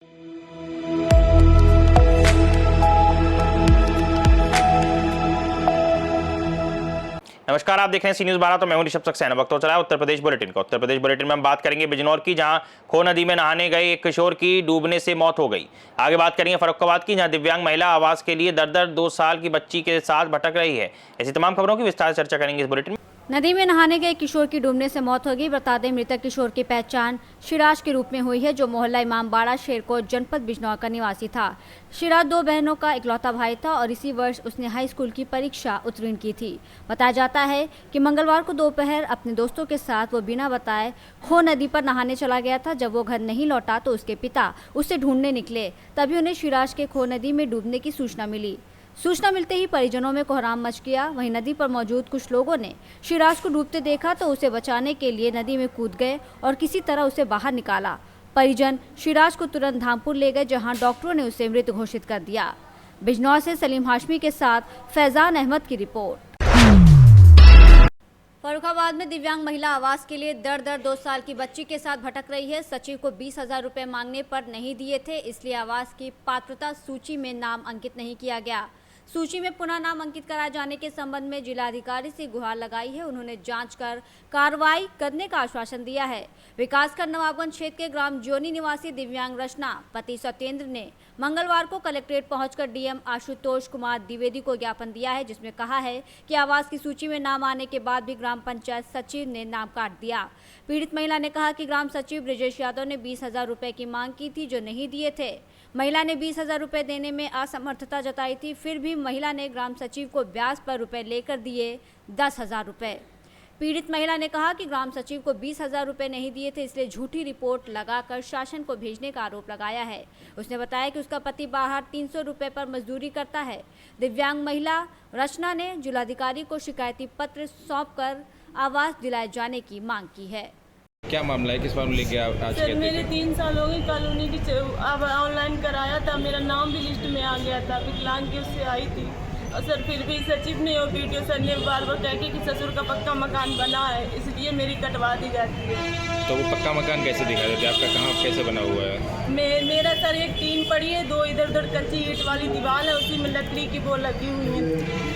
नमस्कार, आप देख रहे हैं सी न्यूज़ 12। तो मैं हूं ऋषभ सक्सेना। वक्त हो चला है उत्तर प्रदेश बुलेटिन का। उत्तर प्रदेश बुलेटिन में हम बात करेंगे बिजनौर की, जहां खो नदी में नहाने गए एक किशोर की डूबने से मौत हो गई। आगे बात करेंगे फर्रुखाबाद की, जहां दिव्यांग महिला आवास के लिए दर 2 साल की बच्ची के साथ भटक रही है। ऐसी तमाम खबरों की विस्तार से चर्चा करेंगे इस बुलेटिन में। नदी में नहाने गए किशोर की डूबने से मौत हो गई। बता दें, मृतक किशोर की पहचान शिराज के रूप में हुई है, जो मोहल्ला इमामबाड़ा शेरकोट जनपद बिजनौर का निवासी था। शिराज 2 बहनों का इकलौता भाई था और इसी वर्ष उसने हाई स्कूल की परीक्षा उत्तीर्ण की थी। बताया जाता है कि मंगलवार को दोपहर अपने दोस्तों के साथ वो बिना बताए खो नदी पर नहाने चला गया था। जब वो घर नहीं लौटा तो उसके पिता उसे ढूंढने निकले। तभी उन्हें शिराज के खो नदी में डूबने की सूचना मिली। सूचना मिलते ही परिजनों में कोहराम मच गया। वहीं नदी पर मौजूद कुछ लोगों ने शिराज को डूबते देखा तो उसे बचाने के लिए नदी में कूद गए और किसी तरह उसे बाहर निकाला। परिजन शिराज को तुरंत धामपुर ले गए, जहां डॉक्टरों ने उसे मृत घोषित कर दिया। बिजनौर से सलीम हाशमी के साथ फैजान अहमद की रिपोर्ट। फर्रुखाबाद में दिव्यांग महिला आवास के लिए दर 2 साल की बच्ची के साथ भटक रही है। सचिव को 20,000 रुपए मांगने पर नहीं दिए थे, इसलिए आवास की पात्रता सूची में नाम अंकित नहीं किया गया। सूची में पुनः नाम अंकित कराए जाने के संबंध में जिलाधिकारी से गुहार लगाई है। उन्होंने जांच कर कार्रवाई करने का आश्वासन दिया है। विकासखंड नवाबगंज क्षेत्र के ग्राम जोनी निवासी दिव्यांग रचना पति सत्येंद्र ने मंगलवार को कलेक्ट्रेट पहुंचकर डीएम आशुतोष कुमार द्विवेदी को ज्ञापन दिया है, जिसमें कहा है कि आवास की सूची में नाम आने के बाद भी ग्राम पंचायत सचिव ने नाम काट दिया। पीड़ित महिला ने कहा कि ग्राम सचिव ब्रजेश यादव ने 20,000 रुपए की मांग की थी, जो नहीं दिए थे। महिला ने 20,000 रुपए देने में असमर्थता जताई थी, फिर भी महिला ने ग्राम सचिव को ब्याज पर रुपए लेकर दिए 10,000 रुपए। पीड़ित महिला ने कहा कि ग्राम सचिव को 20,000 रुपए नहीं दिए थे, इसलिए झूठी रिपोर्ट लगाकर शासन को भेजने का आरोप लगाया है। उसने बताया कि उसका पति बाहर 300 रुपए पर मजदूरी करता है। दिव्यांग महिला रचना ने जिलाधिकारी को शिकायती पत्र सौंपकर आवास दिलाए जाने की मांग की है। क्या मामला है, किस मामले लेके आज सर मेरे 3 साल हो गए कॉलोनी की। अब ऑनलाइन कराया था, मेरा नाम भी लिस्ट में आ गया था, विकलांग की उससे आई थी। और सर फिर भी सचिव ने और वीडियो सर ने बार बार कह के कि ससुर का पक्का मकान बना है, इसलिए मेरी कटवा दी जाती है। तो वो पक्का मकान कैसे दिखा देते, आपका कहाँ कैसे बना हुआ है? मेरा सर एक टीन पड़ी है, 2 इधर उधर कच्ची ईंट वाली दीवार है, उसी में लकड़ी की वो लगी हुई है।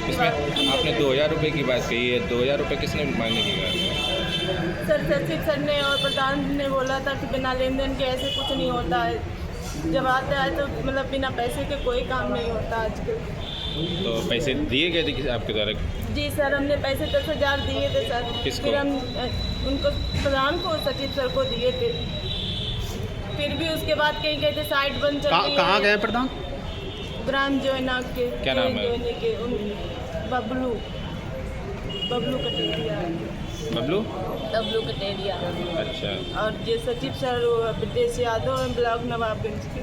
इसमें आपने 2,000 रुपये की बात कही है, 2,000 रुपये किसने मांगने की बात? सर सचिव सर ने और प्रधान ने बोला था कि बिना लेन देन के ऐसे कुछ नहीं होता है। जब आता है तो मतलब बिना पैसे के कोई काम नहीं होता आजकल। तो पैसे दिए गए थे आपके द्वारा? जी सर, हमने पैसे 10,000 दिए थे सर। किसको? फिर हम उनको प्रधान को सचिव सर को दिए थे। फिर भी उसके बाद कहीं गए थे साइट बंद चल रही है। कहाँ गए प्रधान? ग्राम जोना के। क्या नाम है? के बबलू कटेरिया। बबलू कटेरिया। अच्छा। और ये सचिव सर ब्रजेश यादव ब्लॉक नवाबगंज के।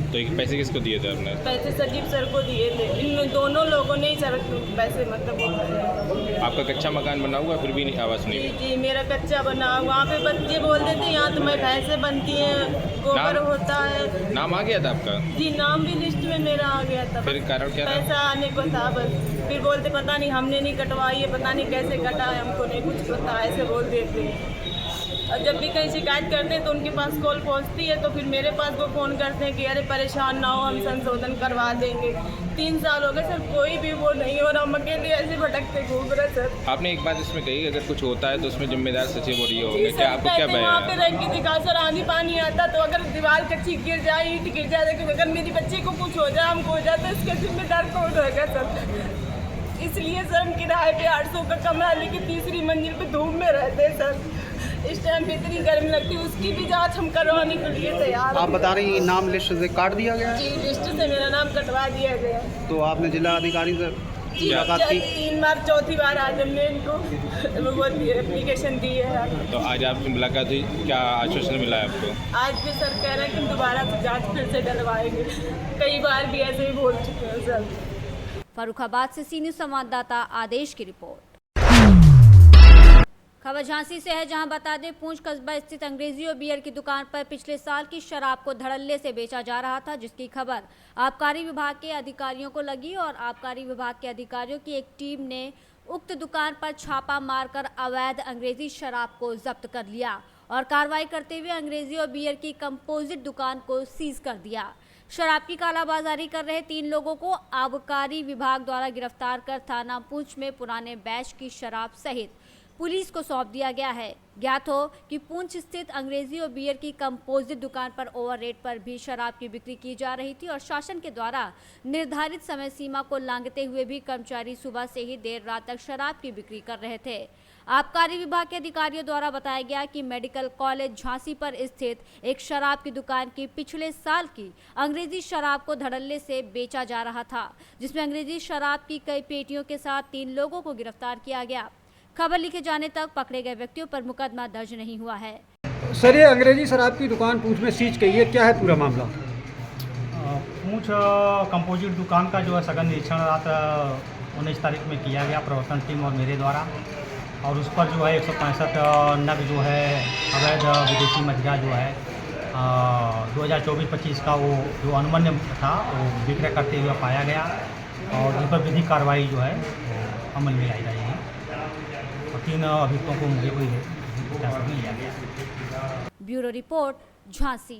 तो ये पैसे किसको दिए थे आपने? पैसे सचिव सर को दिए थे। इन दोनों लोगों ने ही सर पैसे मतलब। आपका कच्चा मकान बना हुआ फिर भी नहीं आवास नहीं? जी मेरा कच्चा बना। वहाँ पे बच्चे बोलते थे यहाँ तुम्हें भैंसें बनती हैं, गोबर होता है। नाम आ गया था आपका? जी नाम भी लिस्ट में मेरा आ गया था। फिर कारण क्या था? पैसा आने को था बस। फिर बोलते पता नहीं हमने नहीं कटवाई है, पता नहीं कैसे कटा है, हमको नहीं कुछ पता, ऐसे बोल देते हैं। और जब भी कहीं शिकायत करते हैं तो उनके पास कॉल पहुंचती है, तो फिर मेरे पास वो फ़ोन करते हैं कि अरे परेशान ना हो, हम संशोधन करवा देंगे। 3 साल हो गए सर, कोई भी वो नहीं हो रहा, हम अकेले ऐसे भटकते घूम रहे सर। आपने एक बात इसमें कही, अगर कुछ होता है तो उसमें जिम्मेदार सचिव और ये होंगे, क्या आपको क्या वहाँ पे भय रह के दिखा सर, आंधी पानी आता तो अगर दीवार कच्ची गिर जाए, ईंट गिर जाए, लेकिन अगर मेरी बच्ची को कुछ हो जाए, हमको हो जाए, तो इसका जिम्मेदार कौन होगा सर? इसलिए सर हम किराए पे 800 का कमरा लेके 3री मंजिल पे धूप में रहते हैं सर। इस टाइम पे इतनी गर्मी लगती है, उसकी भी जांच हम करवाने के लिए तैयार। आप बता रही हैं नाम लिस्ट से काट दिया गया है? जी लिस्ट से मेरा नाम कटवा दिया गया। तो आपने जिला अधिकारी से मुलाकात की? 3 बार 4थी बार आज हमने इनको वो एप्लीकेशन दी है। तो आज आपकी मुलाकात हुई, क्या आश्वासन मिला है आपको? आज भी सर कह रहे हैं कि हम दोबारा से जाँच फिर से डलवाएंगे। कई बार भी ऐसे ही बोल चुके हैं सर। फर्रुखाबाद से सी न्यूज़ संवाददाता आदेश की रिपोर्ट। खबर झांसी से है, जहां बता दें पूंछ कस्बा स्थित अंग्रेजी और बियर की दुकान पर पिछले साल की शराब को धड़ल्ले से बेचा जा रहा था, जिसकी खबर आबकारी विभाग के अधिकारियों को लगी और आबकारी विभाग के अधिकारियों की एक टीम ने उक्त दुकान पर छापा मारकर अवैध अंग्रेजी शराब को जब्त कर लिया और कार्रवाई करते हुए अंग्रेजी और बियर की कंपोजिट दुकान को सीज कर दिया। शराब की कालाबाजारी कर रहे 3 लोगों को आबकारी विभाग द्वारा गिरफ्तार कर थाना पूंछ में पुराने बैच की शराब सहित पुलिस को सौंप दिया गया है। ज्ञात हो कि पूंछ स्थित अंग्रेजी और बियर की कंपोजिट दुकान पर ओवर रेट पर भी शराब की बिक्री की जा रही थी और शासन के द्वारा निर्धारित समय सीमा को लांघते हुए भी कर्मचारी सुबह से ही देर रात तक शराब की बिक्री कर रहे थे। आबकारी विभाग के अधिकारियों द्वारा बताया गया कि मेडिकल कॉलेज झांसी पर स्थित एक शराब की दुकान की पिछले साल की अंग्रेजी शराब को धड़ल्ले से बेचा जा रहा था, जिसमें अंग्रेजी शराब की कई पेटियों के साथ 3 लोगों को गिरफ्तार किया गया। खबर लिखे जाने तक पकड़े गए व्यक्तियों पर मुकदमा दर्ज नहीं हुआ है। सर, ये अंग्रेजी शराब की दुकान पूंछ में सीज की है, क्या है पूरा मामला? पूंछ कंपोजिट दुकान का जो है सघन निरीक्षण रात 19 तारीख में किया गया प्रवर्तन टीम और मेरे द्वारा, और उस पर जो है 165 नग जो है अवैध विदेशी मदिरा जो है 2024-25 का वो जो अनुमन्य था वो विक्रय करते हुए पाया गया, और जिस पर विधिक कार्रवाई जो है वो अमल में लाई जाएगी और 3 अभियुक्तों को मुझे कोई हिरासत में लिया गया। Bureau report Jhansi.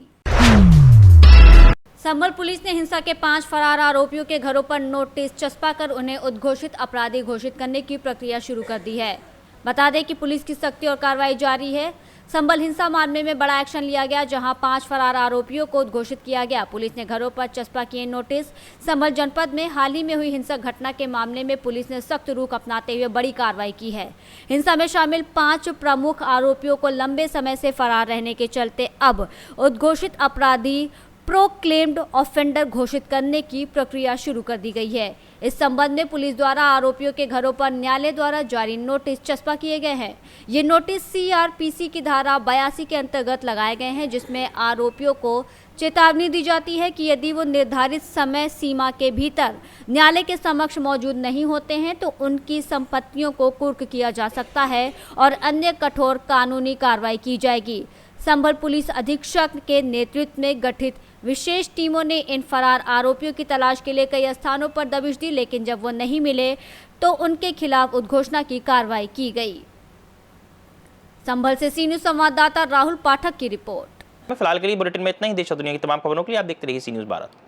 Sambhal police ने हिंसा के 5 फरार आरोपियों के घरों पर नोटिस चस्पा कर उन्हें उद्घोषित अपराधी घोषित करने की प्रक्रिया शुरू कर दी है। बता दें कि पुलिस की सख्ती और कार्रवाई जारी है। संभल हिंसा मामले में बड़ा एक्शन लिया गया, जहां 5 फरार आरोपियों को उद्घोषित किया गया। पुलिस ने घरों पर चस्पा किए नोटिस। संभल जनपद में हाल ही में हुई हिंसक घटना के मामले में पुलिस ने सख्त रुख अपनाते हुए बड़ी कार्रवाई की है। हिंसा में शामिल 5 प्रमुख आरोपियों को लंबे समय से फरार रहने के चलते अब उद्घोषित अपराधी प्रोक्लेम्ड ऑफेंडर घोषित करने की प्रक्रिया शुरू कर दी गई है। इस संबंध में पुलिस द्वारा आरोपियों के घरों पर न्यायालय द्वारा जारी नोटिस चस्पा किए गए हैं। ये नोटिस सीआरपीसी की धारा 82 के अंतर्गत लगाए गए हैं, जिसमें आरोपियों को चेतावनी दी जाती है कि यदि वो निर्धारित समय सीमा के भीतर न्यायालय के समक्ष मौजूद नहीं होते हैं तो उनकी संपत्तियों को कुर्क किया जा सकता है और अन्य कठोर कानूनी कार्रवाई की जाएगी। संभल पुलिस अधीक्षक के नेतृत्व में गठित विशेष टीमों ने इन फरार आरोपियों की तलाश के लिए कई स्थानों पर दबिश दी, लेकिन जब वो नहीं मिले तो उनके खिलाफ उद्घोषणा की कार्रवाई की गई। संभल से सी न्यूज़ संवाददाता राहुल पाठक की रिपोर्ट। फिलहाल के लिए बुलेटिन में इतना ही। देश और दुनिया की तमाम खबरों के लिए आप देखते रहिए सी न्यूज़ भारत।